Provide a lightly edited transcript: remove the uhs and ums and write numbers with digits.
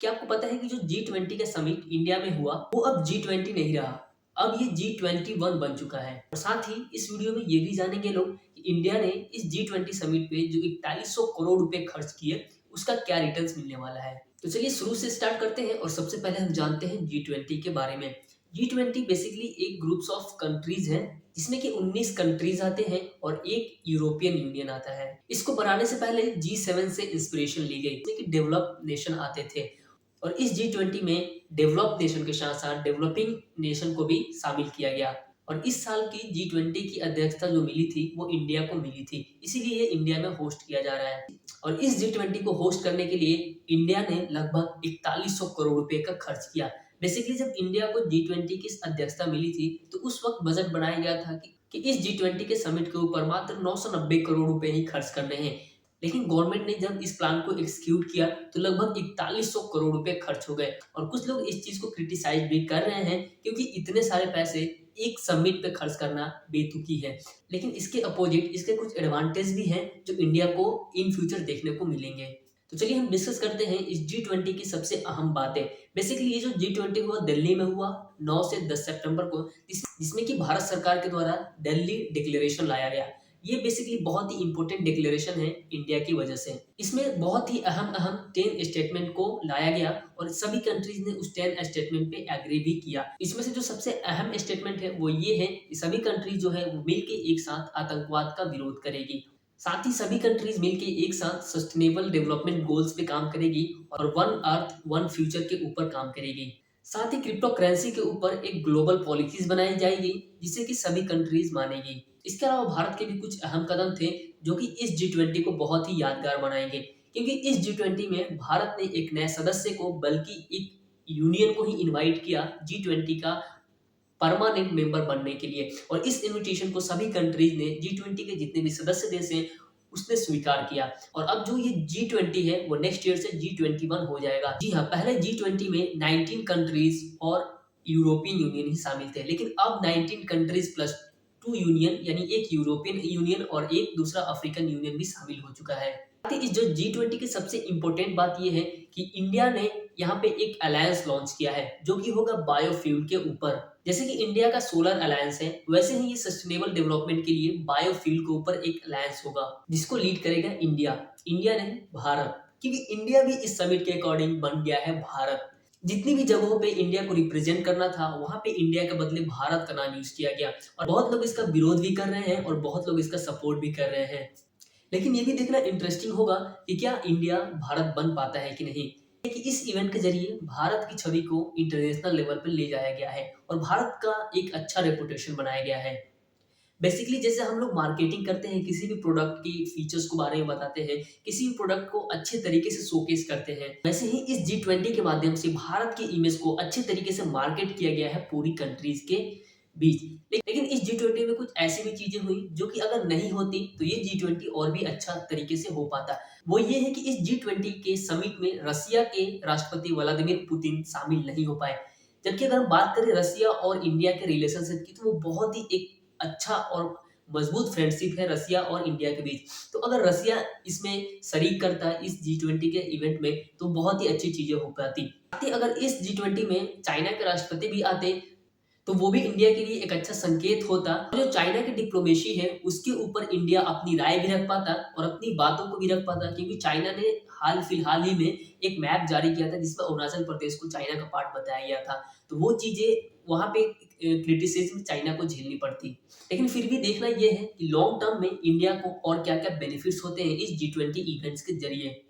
क्या आपको पता है कि जो G20 का समिट इंडिया में हुआ, वो अब G20 नहीं रहा। अब ये G21 बन चुका है। और साथ ही इस वीडियो में ये भी जानेंगे लोग कि इंडिया ने इस G20 समिट पे जो 4100 करोड़ रुपए खर्च किए, उसका क्या रिटर्न्स मिलने वाला है। तो चलिए शुरू से स्टार्ट करते हैं और सबसे पहले हम जानते हैं G20 के बारे में। G20 बेसिकली एक ग्रुप्स ऑफ कंट्रीज है जिसमें कि 19 कंट्रीज आते हैं और एक यूरोपियन यूनियन आता है। इसको बनाने से पहले G7 से इंस्पिरेशन ली गई, जिसमें कि डेवलप नेशन आते थे। और इस G20 में डेवलप नेशन के साथ साथ डेवलपिंग नेशन को भी शामिल किया गया। और इस साल की G20 की अध्यक्षता जो मिली थी वो इंडिया को मिली थी, इसीलिए ये इंडिया में होस्ट किया जा रहा है। और इस G20 को होस्ट करने के लिए इंडिया ने लगभग 4100 करोड़ रुपए का खर्च किया। बेसिकली जब इंडिया को G20 की अध्यक्षता मिली थी तो उस वक्त बजट बनाया गया था कि इस G20 के समिट के ऊपर मात्र 990 करोड़ रुपए ही खर्च करने हैं। लेकिन गवर्नमेंट ने जब इस प्लान को एग्जीक्यूट किया तो लगभग 4100 करोड़ रुपए खर्च हो गए। और कुछ लोग इस चीज को क्रिटिसाइज भी कर रहे हैं क्योंकि इतने सारे पैसे एक समिट पे खर्च करना बेतुकी है। लेकिन इसके अपोजिट इसके कुछ एडवांटेज भी हैं जो इंडिया को इन फ्यूचर देखने को मिलेंगे। तो चलिए हम डिस्कस करते हैं इस G20 की सबसे अहम बातें। बेसिकली ये जो G20 हुआ दिल्ली में हुआ 9 से 10 सितंबर को, जिसमें कि भारत सरकार के द्वारा दिल्ली डिक्लेरेशन लाया गया। ये बेसिकली बहुत ही इंपॉर्टेंट डिक्लेरेशन है इंडिया की वजह से। इसमें बहुत ही अहम अहम 10 स्टेटमेंट को लाया गया और सभी कंट्रीज ने उस 10 स्टेटमेंट पे एग्री भी किया। इसमें से जो सबसे अहम स्टेटमेंट है वो ये है कि सभी कंट्रीज जो है वो मिलके एक साथ आतंकवाद का विरोध करेगी। साथ ही सभी कंट्रीज मिलके एक साथ सस्टेनेबल डेवलपमेंट गोल्स पे काम करेगी और वन अर्थ वन फ्यूचर के ऊपर काम करेगी। साथ ही क्रिप्टो करेंसी के ऊपर एक ग्लोबल पॉलिसीज बनाई जाएगी जिसे कि सभी कंट्रीज मानेगी। इसके अलावा भारत के भी कुछ अहम कदम थे जो कि इस G20 को बहुत ही यादगार बनाएंगे, क्योंकि इस G20 में भारत ने एक नए सदस्य को बल्कि एक यूनियन को ही इनवाइट किया G20 का परमानेंट मेंबर बनने के लिए। और इस इनविटेशन को सभी कंट्रीज ने G20 के जितने भी सदस्य देश हैं उसने स्वीकार किया। और अब जो ये G20 है वो नेक्स्ट ईयर से G21 हो जाएगा। जी हाँ, पहले G20 में 19 कंट्रीज और यूरोपियन यूनियन ही शामिल थे, लेकिन अब 19 कंट्रीज प्लस 2 यूनियन यानी एक यूरोपियन यूनियन और एक दूसरा अफ्रीकन यूनियन भी शामिल हो चुका है। साथ ही इस जो G20 की सबसे इंपॉर्टेंट बात ये है कि इंडिया ने यहाँ पे एक अलायंस लॉन्च किया है जो कि होगा बायोफ्यूल के ऊपर। जैसे कि इंडिया का सोलर अलायंस है, वैसे ही ये सस्टेनेबल डेवलपमेंट के लिए बायोफ्यूल के ऊपर एक अलायंस होगा जिसको लीड करेगा इंडिया। इंडिया नहीं, भारत, क्योंकि इंडिया भी इस समिट के अकॉर्डिंग बन गया है भारत। जितनी भी जगहों पे इंडिया को रिप्रेजेंट करना था वहां पे इंडिया के बदले भारत का नाम यूज किया गया। और बहुत लोग इसका विरोध भी कर रहे हैं और बहुत लोग इसका सपोर्ट भी कर रहे हैं। लेकिन ये भी देखना इंटरेस्टिंग होगा कि क्या इंडिया भारत बन पाता है कि नहीं। कि इस इवेंट के जरिए भारत की छवि को इंटरनेशनल लेवल पर ले जाया गया है और भारत का एक अच्छा रेपुटेशन बनाया गया है। बेसिकली जैसे हम लोग मार्केटिंग करते हैं, किसी भी प्रोडक्ट की फीचर्स के बारे में बताते हैं, किसी भी प्रोडक्ट को अच्छे तरीके से शोकेस करते हैं, वैसे ही इस G20 के माध्यम से भारत की इमेज को अच्छे तरीके से मार्केट किया गया है पूरी कंट्रीज के बीच। लेकिन इस G20 में कुछ ऐसी भी चीजें हुई जो कि अगर नहीं होती तो ये G20 और भी अच्छा तरीके से हो पाता। वो ये है कि इस G20 के समिट में रसिया के राष्ट्रपति व्लादिमीर पुतिन शामिल नहीं हो पाए। जबकि अगर हम बात करें रसिया और इंडिया के रिलेशनशिप की तो वो बहुत ही एक अच्छा और मजबूत फ्रेंडशिप है रसिया और इंडिया के बीच। तो अगर रसिया इसमें शरीक करता इस G20 के इवेंट में तो बहुत ही अच्छी चीजें हो पाती। साथ ही अगर इस G20 में चाइना के राष्ट्रपति भी आते तो वो भी इंडिया के लिए एक अच्छा संकेत होता। जो चाइना की डिप्लोमेसी है उसके ऊपर इंडिया अपनी राय भी रख पाता और अपनी बातों को भी रख पाता, क्योंकि चाइना ने फिलहाल ही में एक मैप जारी किया था जिसमें अरुणाचल प्रदेश को चाइना का पार्ट बताया गया था। तो वो चीजें वहां पे क्रिटिसिज्म चाइना को झेलनी पड़ती। लेकिन फिर भी देखना यह है कि लॉन्ग टर्म में इंडिया को और क्या क्या बेनिफिट्स होते हैं इस G20 इवेंट्स के जरिए।